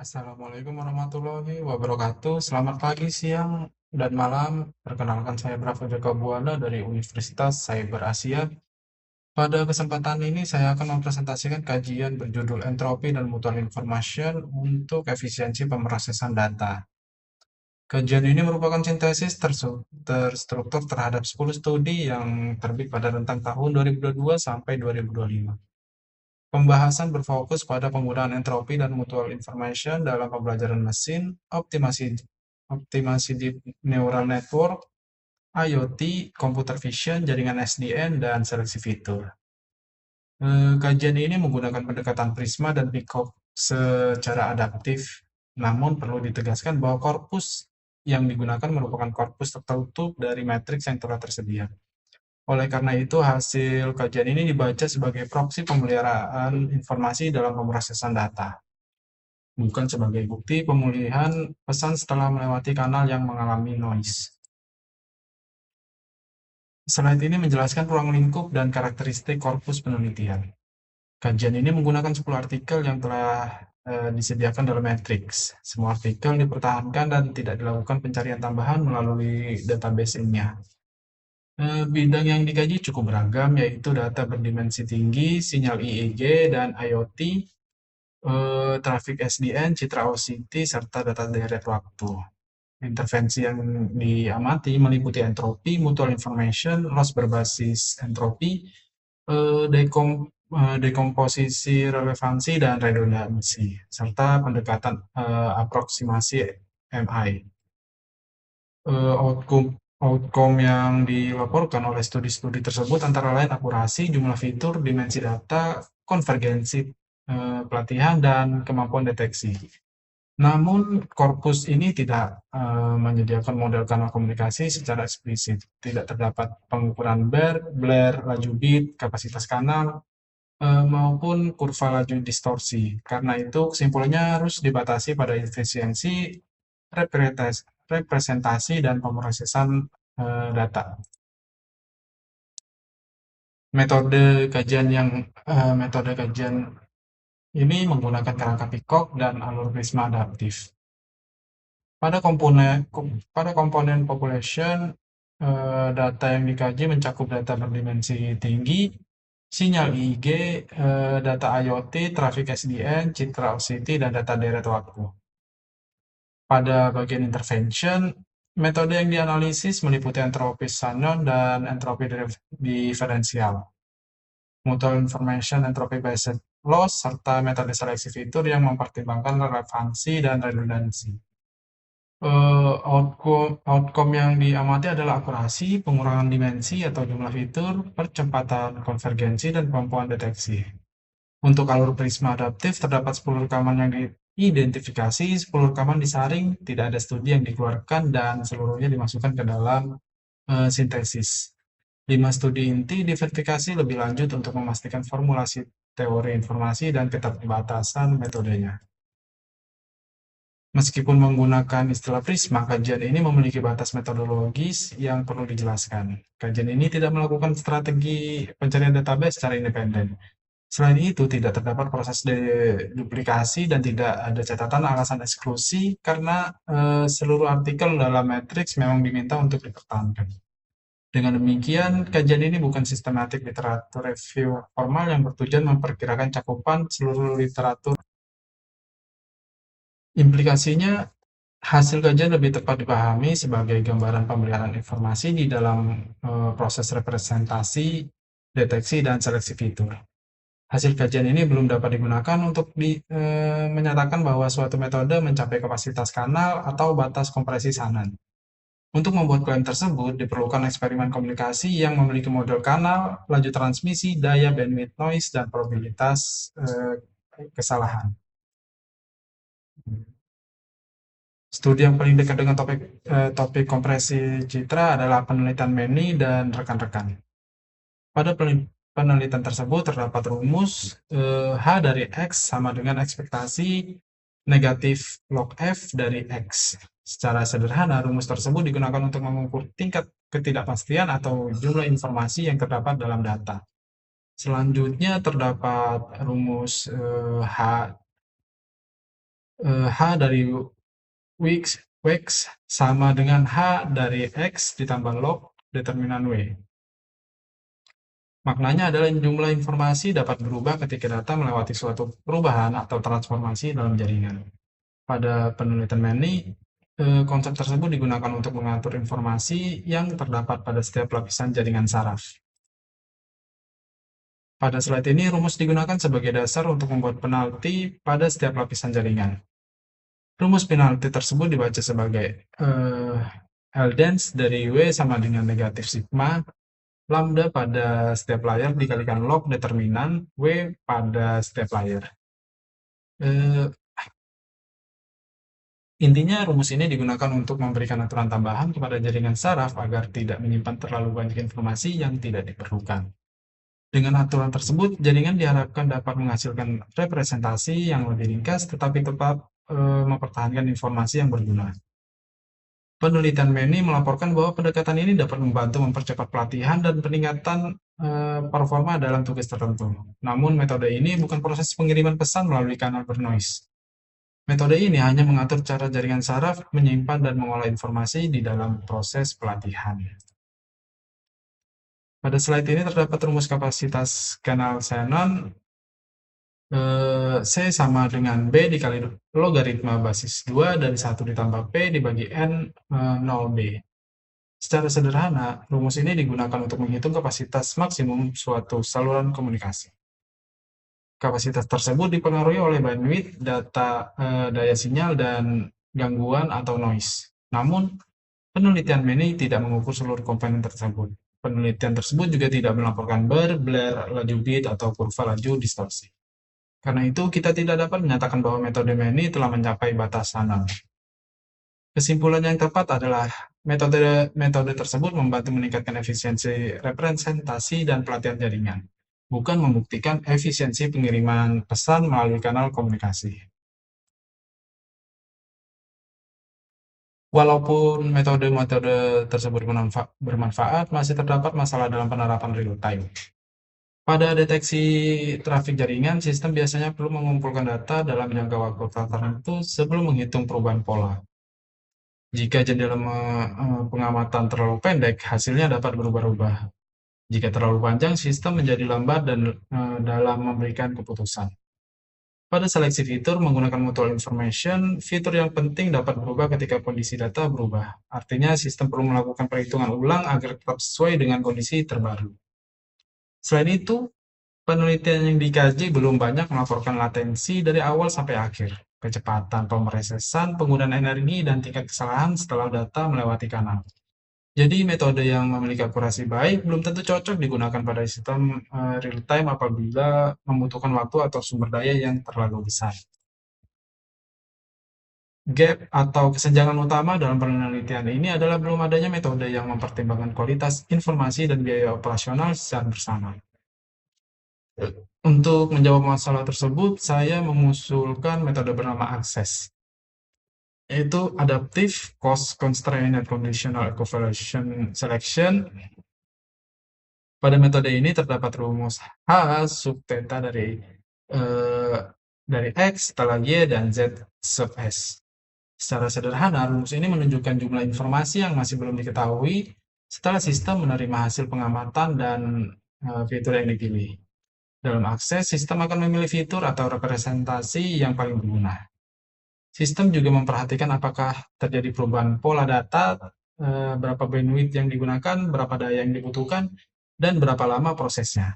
Assalamualaikum warahmatullahi wabarakatuh. Selamat pagi, siang, dan malam. Perkenalkan saya Bravo Jaka Buana dari Universitas Cyber Asia. Pada kesempatan ini saya akan mempresentasikan kajian berjudul Entropi dan Mutual Information untuk efisiensi pemrosesan data. Kajian ini merupakan sintesis terstruktur terhadap 10 studi yang terbit pada rentang tahun 2022 sampai 2025. Pembahasan berfokus pada penggunaan entropi dan mutual information dalam pembelajaran mesin, optimasi deep neural network, IoT, computer vision, jaringan SDN, dan seleksi fitur. Kajian ini menggunakan pendekatan Prisma dan Peacock secara adaptif, namun perlu ditegaskan bahwa korpus yang digunakan merupakan korpus tertutup dari matriks yang telah tersedia. Oleh karena itu, hasil kajian ini dibaca sebagai proksi pemeliharaan informasi dalam pemrosesan data, bukan sebagai bukti pemulihan pesan setelah melewati kanal yang mengalami noise. Slide ini menjelaskan ruang lingkup dan karakteristik korpus penelitian. Kajian ini menggunakan 10 artikel yang telah disediakan dalam matriks. Semua artikel dipertahankan dan tidak dilakukan pencarian tambahan melalui database ilmiah. Bidang yang dikaji cukup beragam, yaitu data berdimensi tinggi, sinyal IEG dan IoT, trafik SDN, citra OCT, serta data deret waktu. Intervensi yang diamati meliputi entropi, mutual information, loss berbasis entropi, dekomposisi relevansi dan redundansi, serta pendekatan aproksimasi MI. Outcome yang dilaporkan oleh studi-studi tersebut antara lain akurasi, jumlah fitur, dimensi data, konvergensi pelatihan, dan kemampuan deteksi. Namun, korpus ini tidak menyediakan model kanal komunikasi secara eksplisit. Tidak terdapat pengukuran blur, laju bit, kapasitas kanal, maupun kurva laju distorsi. Karena itu, kesimpulannya harus dibatasi pada efisiensi representasi dan pemrosesan data. Metode kajian ini menggunakan kerangka Peacock dan alur Prisma adaptif. Pada komponen population, data yang dikaji mencakup data berdimensi tinggi, sinyal IIG, data IoT, trafik SDN, citra OCT, dan data deret waktu. Pada bagian intervention, metode yang dianalisis meliputi entropi Shannon dan entropi diferensial, mutual information entropy based loss, serta metode seleksi fitur yang mempertimbangkan relevansi dan redundansi. Outcome yang diamati adalah akurasi, pengurangan dimensi atau jumlah fitur, percepatan konvergensi, dan kemampuan deteksi. Untuk alur prisma adaptif, terdapat 10 rekaman yang diidentifikasi, 10 rekaman disaring, tidak ada studi yang dikeluarkan, dan seluruhnya dimasukkan ke dalam sintesis. 5 studi inti diverifikasi lebih lanjut untuk memastikan formulasi teori informasi dan keterbatasan metodenya. Meskipun menggunakan istilah Prisma, kajian ini memiliki batas metodologis yang perlu dijelaskan. Kajian ini tidak melakukan strategi pencarian database secara independen. Selain itu, tidak terdapat proses deduplikasi dan tidak ada catatan alasan eksklusi karena seluruh artikel dalam matriks memang diminta untuk dipertahankan. Dengan demikian, kajian ini bukan sistematik literatur review formal yang bertujuan memperkirakan cakupan seluruh literatur. Implikasinya, hasil kajian lebih tepat dipahami sebagai gambaran pemeliharaan informasi di dalam proses representasi, deteksi, dan seleksi fitur. Hasil kajian ini belum dapat digunakan untuk menyatakan bahwa suatu metode mencapai kapasitas kanal atau batas kompresi Shannon. Untuk membuat klaim tersebut, diperlukan eksperimen komunikasi yang memiliki model kanal, laju transmisi, daya bandwidth noise, dan probabilitas kesalahan. Studi yang paling dekat dengan topik kompresi citra adalah penelitian Manny dan rekan-rekan. Pada penelitian tersebut terdapat rumus H dari X sama dengan ekspektasi negatif log F dari X. Secara sederhana, rumus tersebut digunakan untuk mengukur tingkat ketidakpastian atau jumlah informasi yang terdapat dalam data. Selanjutnya terdapat rumus H H dari Wx sama dengan H dari X ditambah log determinan W. Maknanya adalah jumlah informasi dapat berubah ketika data melewati suatu perubahan atau transformasi dalam jaringan. Pada penelitian Manny, konsep tersebut digunakan untuk mengatur informasi yang terdapat pada setiap lapisan jaringan saraf. Pada slide ini, rumus digunakan sebagai dasar untuk membuat penalti pada setiap lapisan jaringan. Rumus penalti tersebut dibaca sebagai L-dens dari W sama dengan negatif sigma lambda pada setiap layar dikalikan log determinan W pada setiap layar. Intinya, rumus ini digunakan untuk memberikan aturan tambahan kepada jaringan saraf agar tidak menyimpan terlalu banyak informasi yang tidak diperlukan. Dengan aturan tersebut, jaringan diharapkan dapat menghasilkan representasi yang lebih ringkas tetapi tetap mempertahankan informasi yang berguna. Penelitian Manny melaporkan bahwa pendekatan ini dapat membantu mempercepat pelatihan dan peningkatan performa dalam tugas tertentu. Namun, metode ini bukan proses pengiriman pesan melalui kanal bernoise. Metode ini hanya mengatur cara jaringan saraf menyimpan dan mengolah informasi di dalam proses pelatihan. Pada slide ini terdapat rumus kapasitas kanal Shannon. C sama dengan B dikali logaritma basis 2 dari 1 ditambah P dibagi N 0B. Secara sederhana, rumus ini digunakan untuk menghitung kapasitas maksimum suatu saluran komunikasi. Kapasitas tersebut dipengaruhi oleh bandwidth, daya sinyal, dan gangguan atau noise. Namun, penelitian Manny tidak mengukur seluruh komponen tersebut. Penelitian tersebut juga tidak melaporkan blare, laju bit, atau kurva laju distorsi. Karena itu, kita tidak dapat menyatakan bahwa metode Manny telah mencapai batas sana. Kesimpulan yang tepat adalah metode tersebut membantu meningkatkan efisiensi representasi dan pelatihan jaringan, bukan membuktikan efisiensi pengiriman pesan melalui kanal komunikasi. Walaupun metode-metode tersebut bermanfaat, masih terdapat masalah dalam penerapan real time. Pada deteksi trafik jaringan, sistem biasanya perlu mengumpulkan data dalam jangka waktu tertentu sebelum menghitung perubahan pola. Jika jendela pengamatan terlalu pendek, hasilnya dapat berubah-ubah. Jika terlalu panjang, sistem menjadi lambat dan dalam memberikan keputusan. Pada seleksi fitur menggunakan mutual information, fitur yang penting dapat berubah ketika kondisi data berubah. Artinya, sistem perlu melakukan perhitungan ulang agar tetap sesuai dengan kondisi terbaru. Selain itu, penelitian yang dikaji belum banyak melaporkan latensi dari awal sampai akhir, kecepatan pemrosesan, penggunaan energi, dan tingkat kesalahan setelah data melewati kanal. Jadi metode yang memiliki akurasi baik belum tentu cocok digunakan pada sistem real time apabila membutuhkan waktu atau sumber daya yang terlalu besar. Gap atau kesenjangan utama dalam penelitian ini adalah belum adanya metode yang mempertimbangkan kualitas informasi dan biaya operasional secara bersama. Untuk menjawab masalah tersebut, saya mengusulkan metode bernama ACCESS, yaitu Adaptive Cost Constraint and Conditional Evaluation Selection. Pada metode ini terdapat rumus H sub theta dari X ditambah Y dan Z sub S. Secara sederhana, rumus ini menunjukkan jumlah informasi yang masih belum diketahui setelah sistem menerima hasil pengamatan dan fitur yang dipilih. Dalam akses, sistem akan memilih fitur atau representasi yang paling berguna. Sistem juga memperhatikan apakah terjadi perubahan pola data, berapa bandwidth yang digunakan, berapa daya yang dibutuhkan, dan berapa lama prosesnya.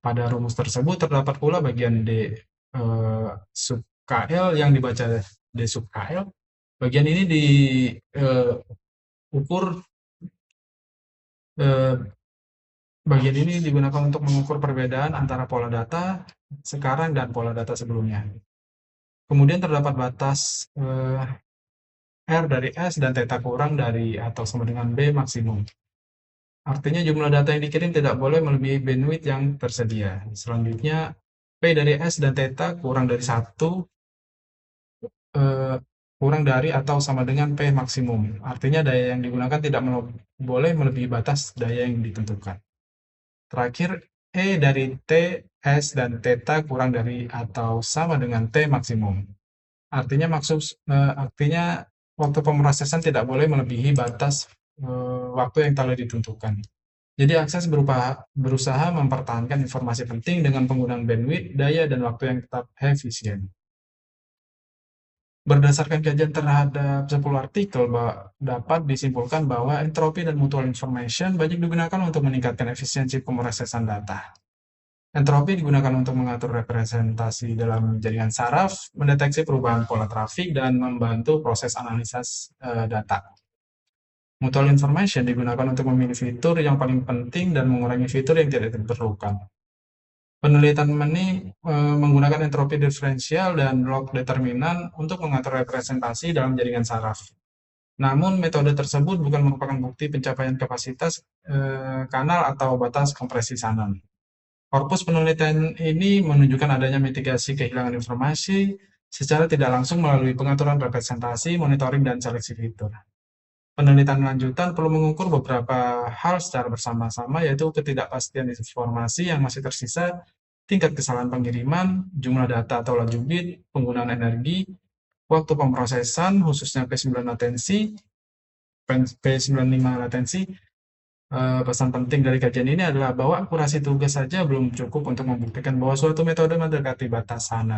Pada rumus tersebut terdapat pula bagian D sub KL yang dibaca D sub KL. Bagian ini bagian ini digunakan untuk mengukur perbedaan antara pola data sekarang dan pola data sebelumnya. Kemudian terdapat batas R dari S dan theta kurang dari atau sama dengan B maksimum. Artinya jumlah data yang dikirim tidak boleh melebihi bandwidth yang tersedia. Selanjutnya, P dari S dan theta kurang dari 1, kurang dari atau sama dengan P maksimum. Artinya daya yang digunakan tidak boleh melebihi batas daya yang ditentukan. Terakhir, E dari T, S, dan theta kurang dari atau sama dengan T maksimum. Artinya waktu pemrosesan tidak boleh melebihi batas waktu yang telah ditentukan. Jadi akses berusaha mempertahankan informasi penting dengan penggunaan bandwidth, daya, dan waktu yang tetap efisien. Berdasarkan kajian terhadap 10 artikel, dapat disimpulkan bahwa entropi dan mutual information banyak digunakan untuk meningkatkan efisiensi pemrosesan data. Entropi digunakan untuk mengatur representasi dalam jaringan saraf, mendeteksi perubahan pola trafik, dan membantu proses analisis data. Mutual information digunakan untuk memilih fitur yang paling penting dan mengurangi fitur yang tidak diperlukan. Penelitian ini menggunakan entropi diferensial dan log determinan untuk mengatur representasi dalam jaringan saraf. Namun, metode tersebut bukan merupakan bukti pencapaian kapasitas kanal atau batas kompresi sanan. Korpus penelitian ini menunjukkan adanya mitigasi kehilangan informasi secara tidak langsung melalui pengaturan representasi, monitoring, dan seleksi fitur. Penelitian lanjutan perlu mengukur beberapa hal secara bersama-sama, yaitu ketidakpastian informasi yang masih tersisa, tingkat kesalahan pengiriman, jumlah data atau laju bit, penggunaan energi, waktu pemrosesan, khususnya P9 latensi, P95 latensi. Pesan penting dari kajian ini adalah bahwa akurasi tugas saja belum cukup untuk membuktikan bahwa suatu metode mendekati batasan.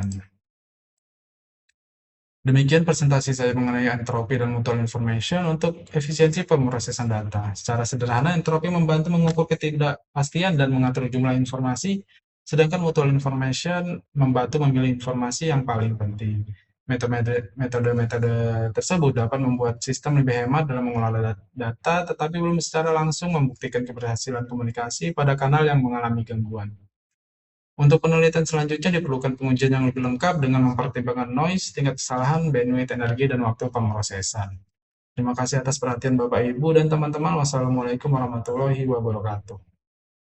Demikian presentasi saya mengenai entropi dan mutual information untuk efisiensi pemrosesan data. Secara sederhana, entropi membantu mengukur ketidakpastian dan mengatur jumlah informasi, sedangkan mutual information membantu memilih informasi yang paling penting. Metode-metode tersebut dapat membuat sistem lebih hemat dalam mengelola data, tetapi belum secara langsung membuktikan keberhasilan komunikasi pada kanal yang mengalami gangguan. Untuk penelitian selanjutnya diperlukan pengujian yang lebih lengkap dengan mempertimbangkan noise, tingkat kesalahan, bandwidth, energi, dan waktu pemrosesan. Terima kasih atas perhatian Bapak, Ibu, dan teman-teman. Wassalamualaikum warahmatullahi wabarakatuh.